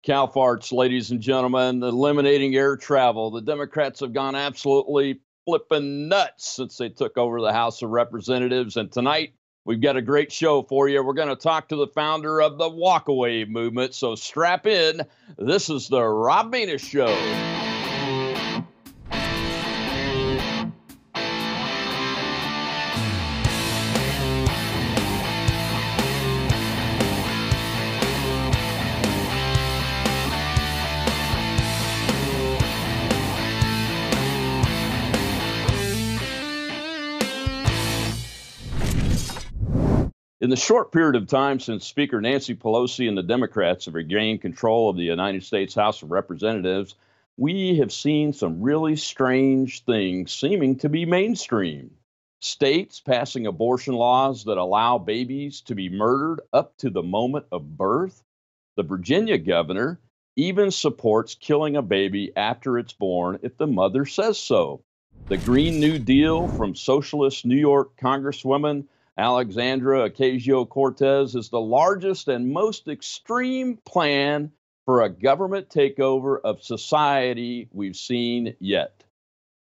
Cow farts, ladies and gentlemen, eliminating air travel. The Democrats have gone absolutely flipping nuts since they took over the House of Representatives. And tonight, we've got a great show for you. We're going to talk to the founder of the WalkAway movement. So strap in. This is the Rob Maness Show. In the short period of time since Speaker Nancy Pelosi and the Democrats have regained control of the United States House of Representatives, we have seen some really strange things seeming to be mainstream. States passing abortion laws that allow babies to be murdered up to the moment of birth. The Virginia governor even supports killing a baby after it's born if the mother says so. The Green New Deal from socialist New York Congresswoman Alexandra Ocasio-Cortez is the largest and most extreme plan for a government takeover of society we've seen yet.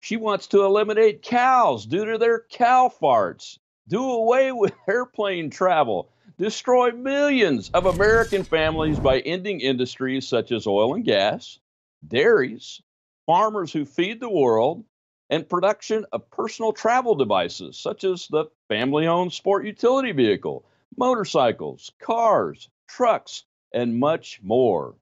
She wants to eliminate cows due to their cow farts, do away with airplane travel, destroy millions of American families by ending industries such as oil and gas, dairies, farmers who feed the world, and production of personal travel devices such as the family-owned sport utility vehicle, motorcycles, cars, trucks, and much more.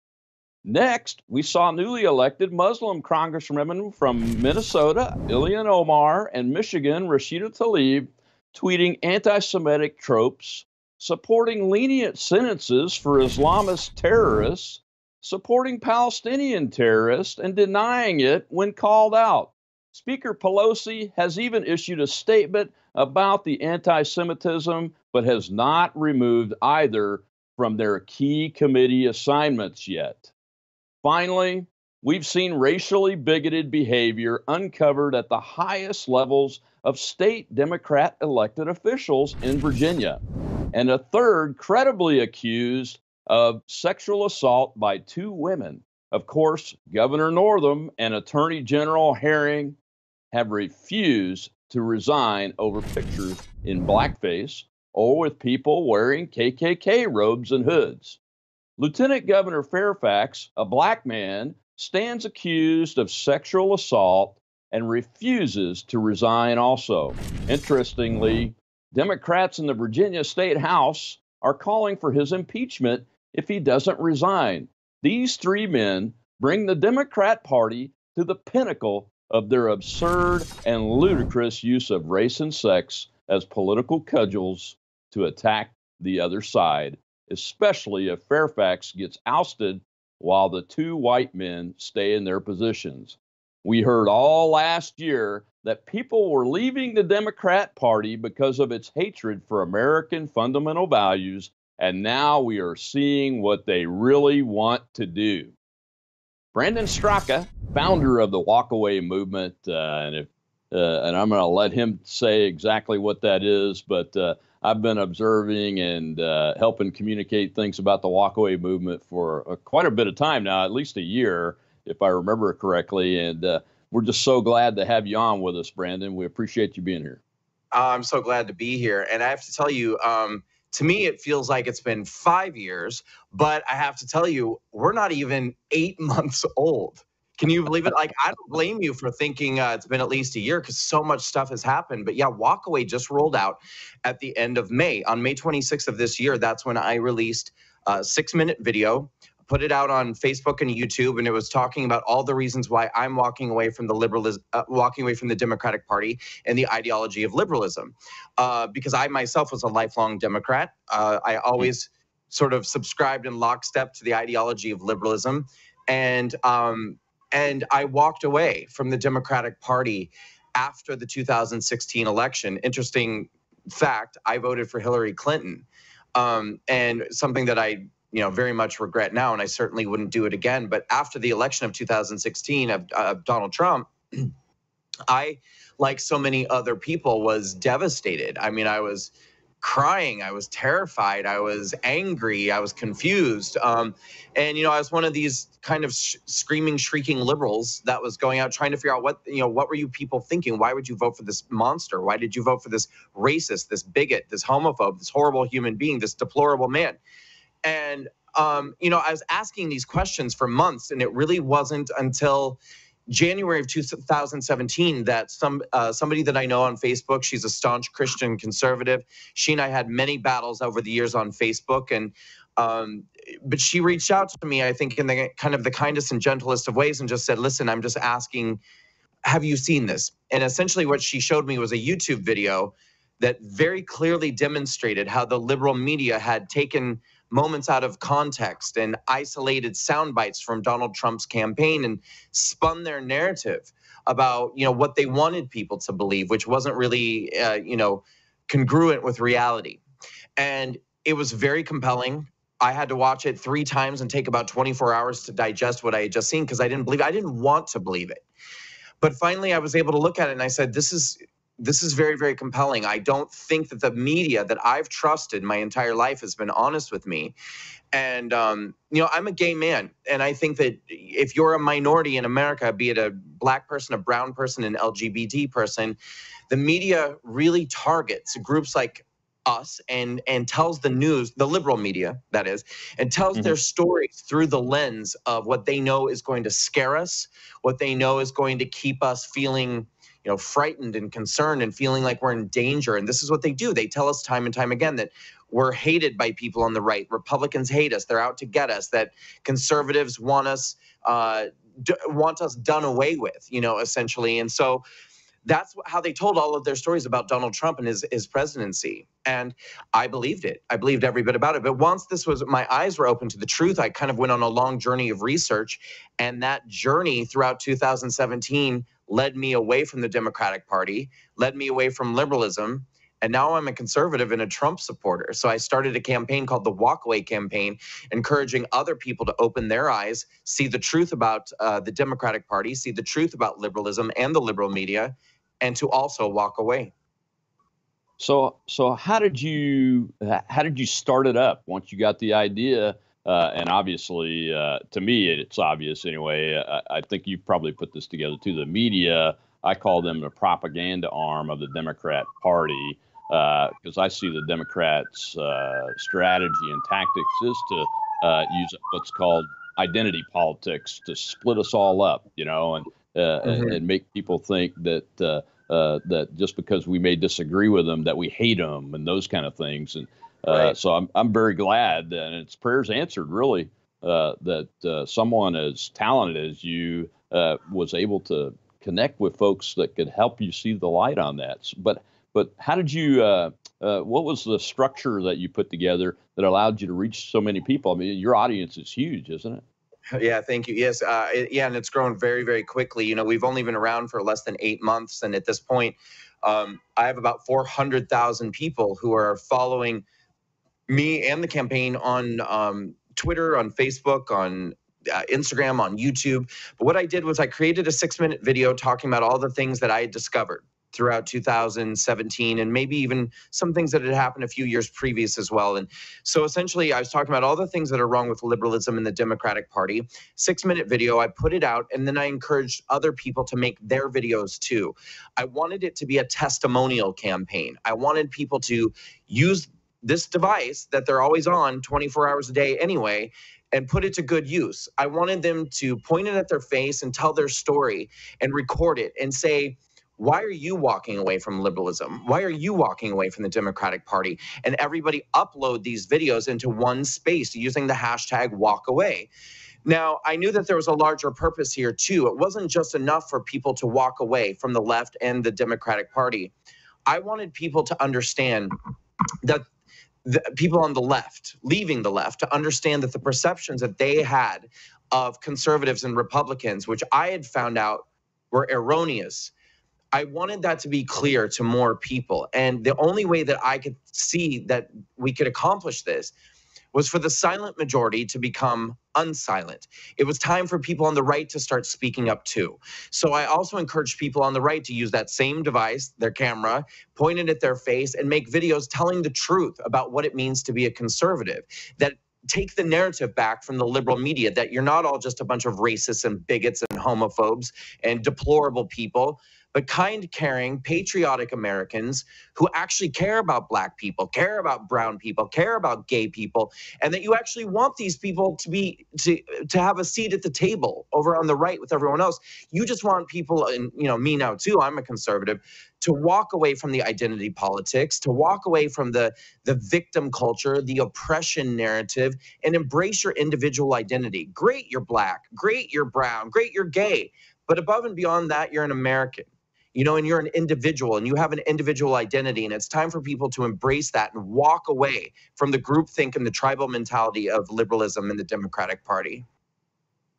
Next, we saw newly elected Muslim congresswomen from Minnesota, Ilhan Omar, and Michigan, Rashida Tlaib, tweeting anti-Semitic tropes, supporting lenient sentences for Islamist terrorists, supporting Palestinian terrorists, and denying it when called out. Speaker Pelosi has even issued a statement about the anti-Semitism, but has not removed either from their key committee assignments yet. Finally, we've seen racially bigoted behavior uncovered at the highest levels of state Democrat elected officials in Virginia, and a third credibly accused of sexual assault by two women. Of course, Governor Northam and Attorney General Herring have refused to resign over pictures in blackface or with people wearing KKK robes and hoods. Lieutenant Governor Fairfax, a black man, stands accused of sexual assault and refuses to resign also. Interestingly, Democrats in the Virginia State House are calling for his impeachment if he doesn't resign. These three men bring the Democrat Party to the pinnacle of their absurd and ludicrous use of race and sex as political cudgels to attack the other side, especially if Fairfax gets ousted while the two white men stay in their positions. We heard all last year that people were leaving the Democrat Party because of its hatred for American fundamental values, and now we are seeing what they really want to do. Brandon Straka, founder of the WalkAway movement, and I'm going to let him say exactly what that is, but I've been observing and helping communicate things about the WalkAway movement for quite a bit of time now, at least a year, if I remember correctly, and we're just so glad to have you on with us, Brandon. We appreciate you being here. I'm so glad to be here, and I have to tell you, to me, it feels like it's been 5 years, but I have to tell you, we're not even 8 months old. Can you believe it? Like, I don't blame you for thinking it's been at least a year because so much stuff has happened. But yeah, WalkAway just rolled out at the end of May. On May 26th of this year, that's when I released a 6-minute video, put it out on Facebook and YouTube, and it was talking about all the reasons why I'm walking away from the Democratic Party and the ideology of liberalism. Because I myself was a lifelong Democrat. I always sort of subscribed in lockstep to the ideology of liberalism, and I walked away from the Democratic Party after the 2016 election. Interesting fact, I voted for Hillary Clinton, and something that I very much regret now, and I certainly wouldn't do it again. But after the election of 2016 of Donald Trump, I, like so many other people, was devastated. I mean, I was crying. I was terrified. I was angry. I was confused. And, I was one of these kind of screaming, shrieking liberals that was going out trying to figure out what were you people thinking? Why would you vote for this monster? Why did you vote for this racist, this bigot, this homophobe, this horrible human being, this deplorable man? And, I was asking these questions for months, and it really wasn't until January of 2017 that somebody that I know on Facebook, she's a staunch Christian conservative. She and I had many battles over the years on Facebook, and but she reached out to me, I think, in the kind of the kindest and gentlest of ways, and just said, "Listen, I'm just asking, have you seen this?" And essentially, what she showed me was a YouTube video that very clearly demonstrated how the liberal media had taken moments out of context and isolated sound bites from Donald Trump's campaign and spun their narrative about, what they wanted people to believe, which wasn't really, congruent with reality. And it was very compelling. I had to watch it 3 times and take about 24 hours to digest what I had just seen, because I didn't want to believe it. But finally, I was able to look at it and I said, this is very, very compelling. I don't think that the media that I've trusted my entire life has been honest with me. And, I'm a gay man. And I think that if you're a minority in America, be it a black person, a brown person, an LGBT person, the media really targets groups like us and tells the news, the liberal media, that is, and tells their stories through the lens of what they know is going to scare us, what they know is going to keep us feeling frightened and concerned and feeling like we're in danger. And this is what they do. They tell us time and time again that we're hated by people on the right. Republicans hate us. They're out to get us. That conservatives want us done away with, essentially. And so that's how they told all of their stories about Donald Trump and his presidency. And I believed it. I believed every bit about it. But once my eyes were open to the truth, I kind of went on a long journey of research. And that journey throughout 2017 led me away from the Democratic Party, led me away from liberalism. And now I'm a conservative and a Trump supporter. So I started a campaign called the WalkAway campaign, encouraging other people to open their eyes, see the truth about the Democratic Party, see the truth about liberalism and the liberal media, and to also walk away. So how did you start it up once you got the idea? And obviously, to me, it's obvious anyway. I think you've probably put this together too. The media, I call them the propaganda arm of the Democrat Party, because I see the Democrats' strategy and tactics is to use what's called identity politics to split us all up, and make people think that that just because we may disagree with them, that we hate them and those kind of things. And Right. so I'm very glad, and it's prayers answered, really, that someone as talented as you was able to connect with folks that could help you see the light on that. But how did you? What was the structure that you put together that allowed you to reach so many people? I mean, your audience is huge, isn't it? Yeah, thank you. Yes, and it's grown very, very quickly. We've only been around for less than 8 months, and at this point, I have about 400,000 people who are following me and the campaign on Twitter, on Facebook, on Instagram, on YouTube. But what I did was I created a 6-minute video talking about all the things that I had discovered throughout 2017, and maybe even some things that had happened a few years previous as well. And so essentially I was talking about all the things that are wrong with liberalism in the Democratic Party. 6-minute video, I put it out, and then I encouraged other people to make their videos too. I wanted it to be a testimonial campaign. I wanted people to use this device that they're always on 24 hours a day anyway, and put it to good use. I wanted them to point it at their face and tell their story and record it and say, why are you walking away from liberalism? Why are you walking away from the Democratic Party? And everybody upload these videos into one space using the hashtag WalkAway. Now, I knew that there was a larger purpose here too. It wasn't just enough for people to walk away from the left and the Democratic Party. I wanted people to understand that the people on the left, leaving the left, to understand that the perceptions that they had of conservatives and Republicans, which I had found out were erroneous, I wanted that to be clear to more people. And the only way that I could see that we could accomplish this was for the silent majority to become unsilent. It was time for people on the right to start speaking up too. So I also encourage people on the right to use that same device, their camera, pointed at their face, and make videos telling the truth about what it means to be a conservative. That take the narrative back from the liberal media that you're not all just a bunch of racists and bigots and homophobes and deplorable people, but kind, caring, patriotic Americans who actually care about Black people, care about brown people, care about gay people, and that you actually want these people to have a seat at the table over on the right with everyone else. You just want people, and me now too, I'm a conservative, to walk away from the identity politics, to walk away from the victim culture, the oppression narrative, and embrace your individual identity. Great, you're Black. Great, you're brown. Great, you're gay. But above and beyond that, you're an American. And you're an individual and you have an individual identity, and it's time for people to embrace that and walk away from the groupthink and the tribal mentality of liberalism in the Democratic Party.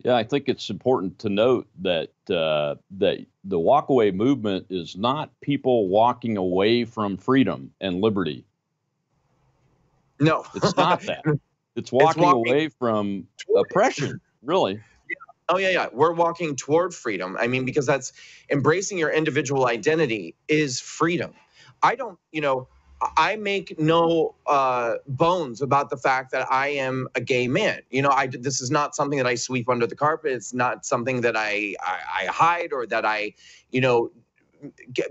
Yeah, I think it's important to note that that the walkaway movement is not people walking away from freedom and liberty. No, it's not that. It's walking away from oppression, really. Oh, yeah. We're walking toward freedom. I mean, because that's embracing your individual identity is freedom. I make no bones about the fact that I am a gay man. This is not something that I sweep under the carpet. It's not something that I hide or that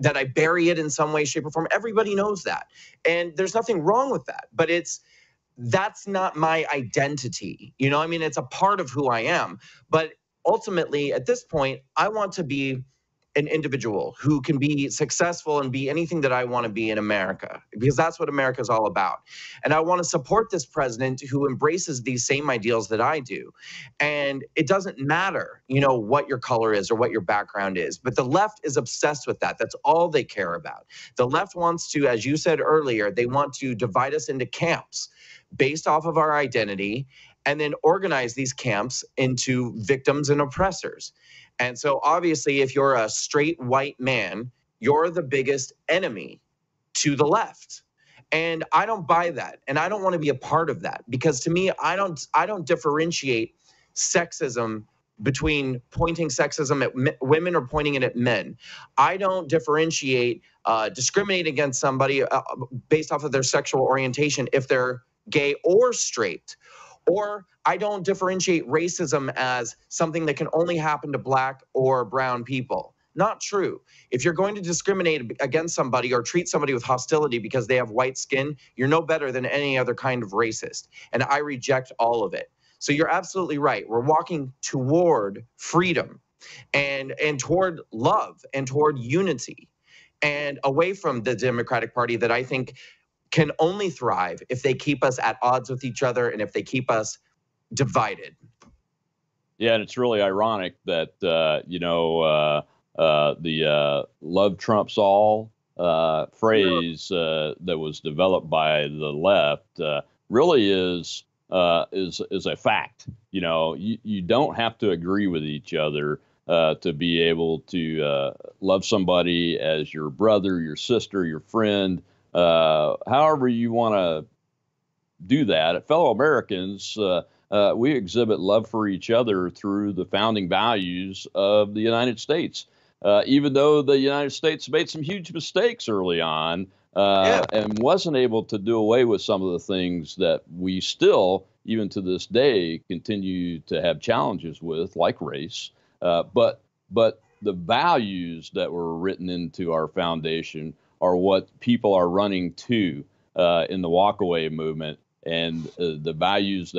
that I bury it in some way, shape, or form. Everybody knows that. And there's nothing wrong with that. But that's not my identity. It's a part of who I am. But ultimately, at this point, I want to be an individual who can be successful and be anything that I want to be in America, because that's what America is all about. And I want to support this president who embraces these same ideals that I do. And it doesn't matter, what your color is or what your background is, but the left is obsessed with that. That's all they care about. The left wants to, as you said earlier, they want to divide us into camps based off of our identity, and then organize these camps into victims and oppressors. And so obviously, if you're a straight white man, you're the biggest enemy to the left. And I don't buy that. And I don't want to be a part of that, because to me, I don't differentiate sexism between pointing sexism at women or pointing it at men. I don't differentiate discriminate against somebody based off of their sexual orientation if they're gay or straight. Or I don't differentiate racism as something that can only happen to Black or brown people. Not true. If you're going to discriminate against somebody or treat somebody with hostility because they have white skin, you're no better than any other kind of racist. And I reject all of it. So you're absolutely right. We're walking toward freedom and toward love and toward unity, and away from the Democratic Party that I think can only thrive if they keep us at odds with each other and if they keep us divided. Yeah, and it's really ironic that, the love trumps all phrase that was developed by the left really is a fact. You don't have to agree with each other to be able to love somebody as your brother, your sister, your friend. However you want to do that. Fellow Americans, we exhibit love for each other through the founding values of the United States. Even though the United States made some huge mistakes early on and wasn't able to do away with some of the things that we still, even to this day, continue to have challenges with, like race. But the values that were written into our foundation are what people are running to in the walkaway movement, and the values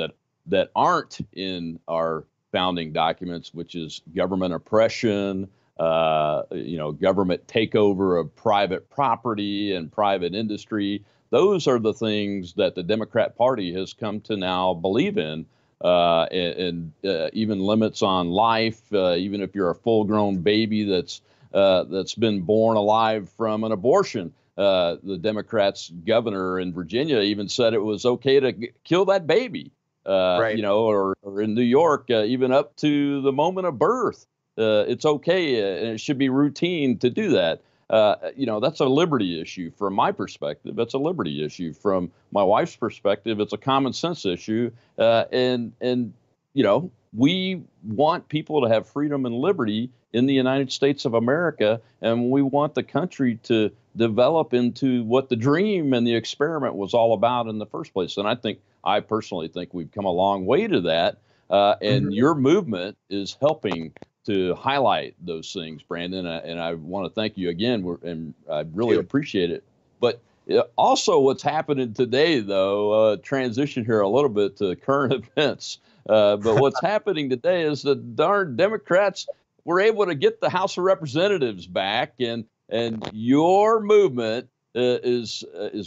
that aren't in our founding documents, which is government oppression, government takeover of private property and private industry. Those are the things that the Democrat Party has come to now believe in, and even limits on life, even if you're a full-grown baby that's been born alive from an abortion. The Democrats' governor in Virginia even said it was okay to kill that baby, right. or in New York, even up to the moment of birth. It's okay, and it should be routine to do that. That's a liberty issue from my perspective. That's a liberty issue from my wife's perspective. It's a common sense issue, and we want people to have freedom and liberty in the United States of America, and we want the country to develop into what the dream and the experiment was all about in the first place. And I personally think we've come a long way to that. And your movement is helping to highlight those things, Brandon. And I want to thank you again, and I really appreciate it. But also, what's happening today, though, transition here a little bit to current events. But what's happening today is the darn Democrats were able to get the House of Representatives back, and your movement is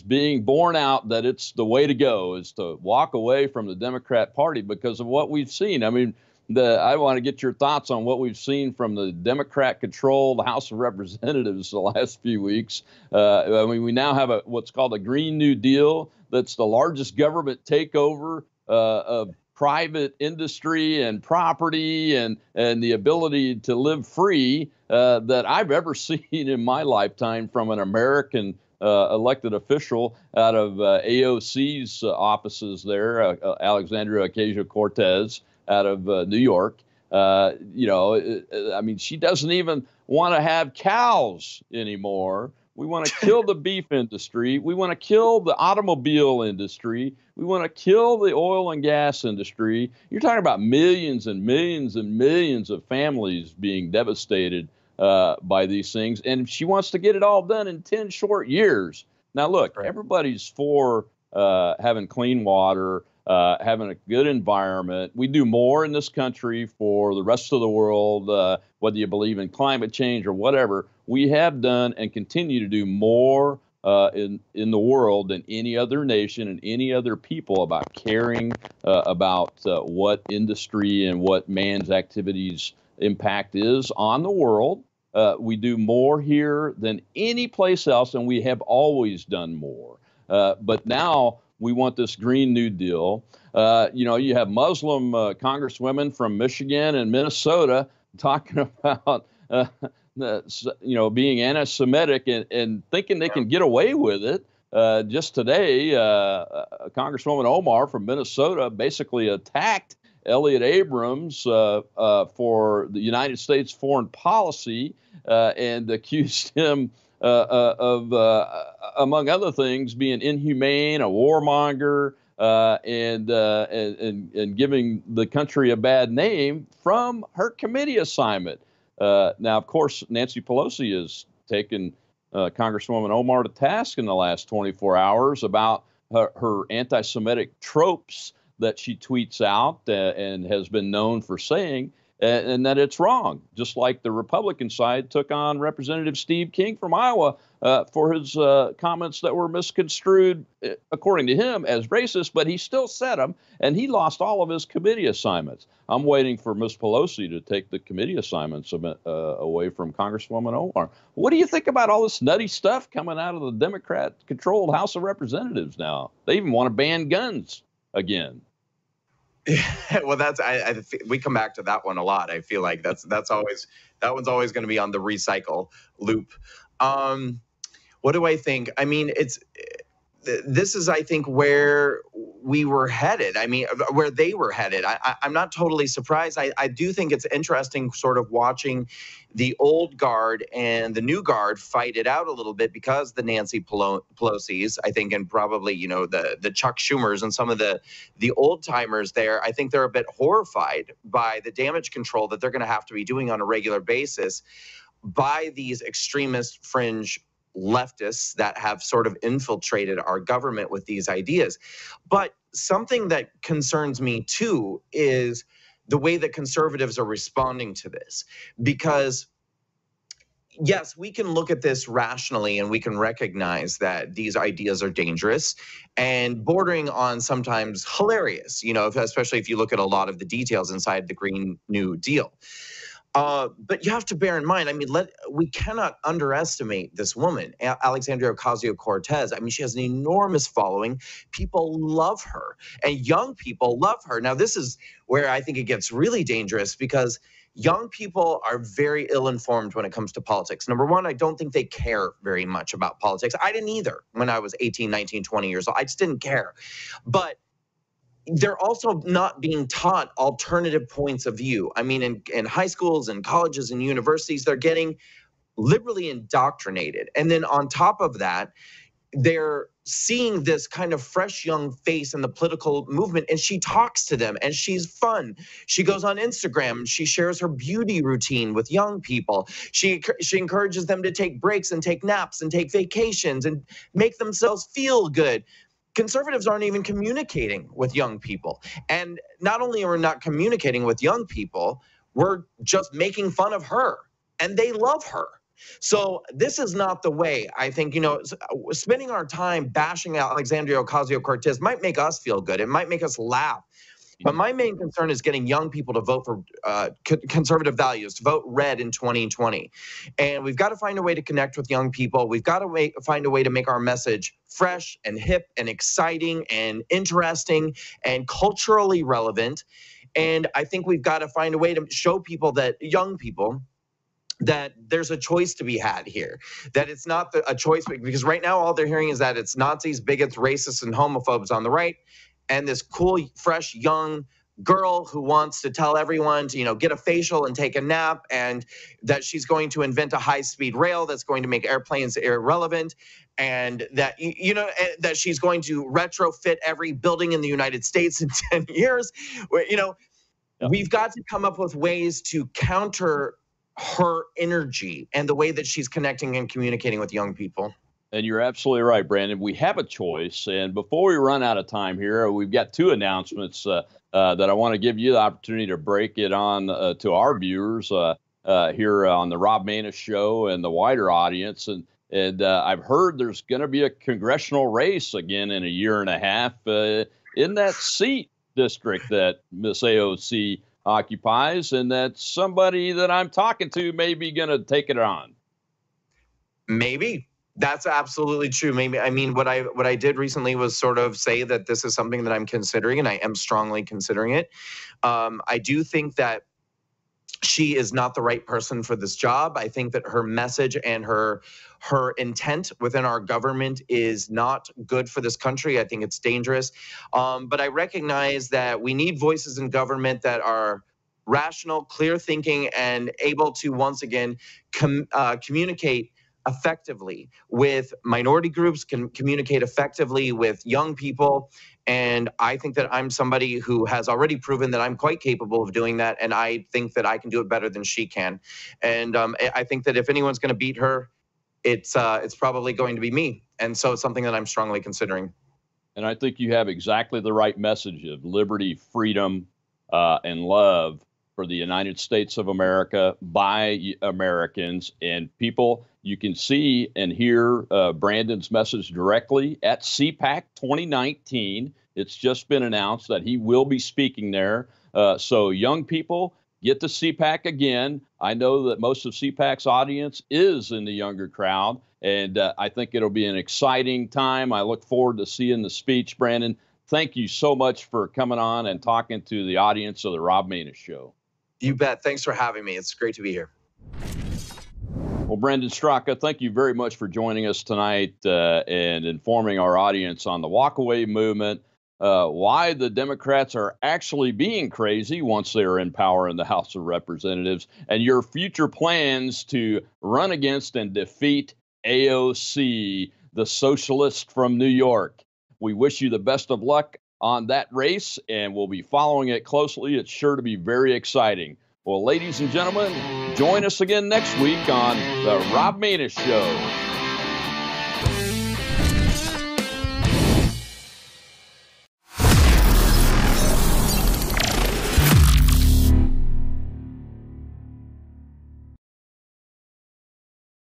being borne out that it's the way to go, is to walk away from the Democrat Party because of what we've seen. I mean, I want to get your thoughts on what we've seen from the Democrat-controlled House of Representatives the last few weeks. I mean, we now have what's called a Green New Deal. That's the largest government takeover of private industry and property and the ability to live free that I've ever seen in my lifetime from an American elected official out of AOC's offices there, Alexandria Ocasio-Cortez, out of New York. I mean, she doesn't even want to have cows anymore. We want to kill the beef industry. We want to kill the automobile industry. We want to kill the oil and gas industry. You're talking about millions and millions and millions of families being devastated by these things. And she wants to get it all done in 10 short years. Now, look, everybody's for having clean water, having a good environment. We do more in this country for the rest of the world, whether you believe in climate change or whatever. We have done and continue to do more in the world than any other nation and any other people about caring about what industry and what man's activities impact is on the world. We do more here than any place else, and we have always done more. But now we want this Green New Deal. You have Muslim congresswomen from Michigan and Minnesota talking about, being anti-Semitic and thinking they can get away with it. Just today, Congresswoman Omar from Minnesota basically attacked Elliott Abrams for the United States foreign policy and accused him of, among other things, being inhumane, a warmonger, and giving the country a bad name from her committee assignment. Now, of course, Nancy Pelosi has taken Congresswoman Omar to task in the last 24 hours about her anti-Semitic tropes that she tweets out and has been known for saying, and that it's wrong. Just like the Republican side took on Representative Steve King from Iowa for his comments that were misconstrued, according to him, as racist, but he still said them, and he lost all of his committee assignments. I'm waiting for Ms. Pelosi to take the committee assignments away from Congresswoman Omar. What do you think about all this nutty stuff coming out of the Democrat-controlled House of Representatives now? They even want to ban guns again. Well, we come back to that one a lot. I feel like that one's always going to be on the recycle loop. What do I think? I mean, this is, I think, where we were headed. I mean, where they were headed. I'm not totally surprised. I do think it's interesting sort of watching the old guard and the new guard fight it out a little bit, because the Nancy Pelosi's, I think, and probably, the Chuck Schumers and some of the old timers there, I think they're a bit horrified by the damage control that they're going to have to be doing on a regular basis by these extremist fringe leftists that have sort of infiltrated our government with these ideas. But something that concerns me too is the way that conservatives are responding to this. Because yes, we can look at this rationally and we can recognize that these ideas are dangerous and bordering on sometimes hilarious, especially if you look at a lot of the details inside the Green New Deal. But you have to bear in mind, I mean, we cannot underestimate this woman, Alexandria Ocasio-Cortez. I mean, she has an enormous following. People love her, and young people love her. Now, this is where I think it gets really dangerous, because young people are very ill-informed when it comes to politics. Number one, I don't think they care very much about politics. I didn't either when I was 18, 19, 20 years old. I just didn't care. But they're also not being taught alternative points of view. I mean, in high schools and colleges and universities, they're getting liberally indoctrinated. And then on top of that, they're seeing this kind of fresh young face in the political movement, and she talks to them and she's fun. She goes on Instagram and she shares her beauty routine with young people. She encourages them to take breaks and take naps and take vacations and make themselves feel good. Conservatives aren't even communicating with young people. And not only are we not communicating with young people, we're just making fun of her, and they love her. So this is not the way. I think, spending our time bashing out Alexandria Ocasio-Cortez might make us feel good. It might make us laugh. But my main concern is getting young people to vote for conservative values, to vote red in 2020. And we've got to find a way to connect with young people. We've got to find a way to make our message fresh and hip and exciting and interesting and culturally relevant. And I think we've got to find a way to show people, that young people, that there's a choice to be had here, that it's not a choice, because right now all they're hearing is that it's Nazis, bigots, racists, and homophobes on the right, and this cool, fresh, young girl who wants to tell everyone to, get a facial and take a nap, and that she's going to invent a high-speed rail that's going to make airplanes irrelevant, and that, that she's going to retrofit every building in the United States in 10 years. We've got to come up with ways to counter her energy and the way that she's connecting and communicating with young people. And you're absolutely right, Brandon. We have a choice. And before we run out of time here, we've got two announcements that I want to give you the opportunity to break it on to our viewers here on the Rob Maness Show and the wider audience. And I've heard there's going to be a congressional race again in a year and a half in that seat district that Miss AOC occupies, and that somebody that I'm talking to may be going to take it on. Maybe. That's absolutely true. Maybe. I mean, what I did recently was sort of say that this is something that I'm considering, and I am strongly considering it. I do think that she is not the right person for this job. I think that her message and her intent within our government is not good for this country. I think it's dangerous. But I recognize that we need voices in government that are rational, clear thinking, and able to once again communicate effectively with minority groups, can communicate effectively with young people. And I think that I'm somebody who has already proven that I'm quite capable of doing that. And I think that I can do it better than she can. And I think that if anyone's going to beat her, it's probably going to be me. And so it's something that I'm strongly considering. And I think you have exactly the right message of liberty, freedom, and love for the United States of America by Americans. And people, you can see and hear Brandon's message directly at CPAC 2019. It's just been announced that he will be speaking there. So young people, get to CPAC again. I know that most of CPAC's audience is in the younger crowd, and I think it'll be an exciting time. I look forward to seeing the speech. Brandon, thank you so much for coming on and talking to the audience of the Rob Maness Show. You bet. Thanks for having me. It's great to be here. Well, Brandon Straka, thank you very much for joining us tonight and informing our audience on the WalkAway movement, why the Democrats are actually being crazy once they are in power in the House of Representatives, and your future plans to run against and defeat AOC, the socialist from New York. We wish you the best of luck on that race, and we'll be following it closely. It's sure to be very exciting. Well, ladies and gentlemen, join us again next week on the Rob Maness Show.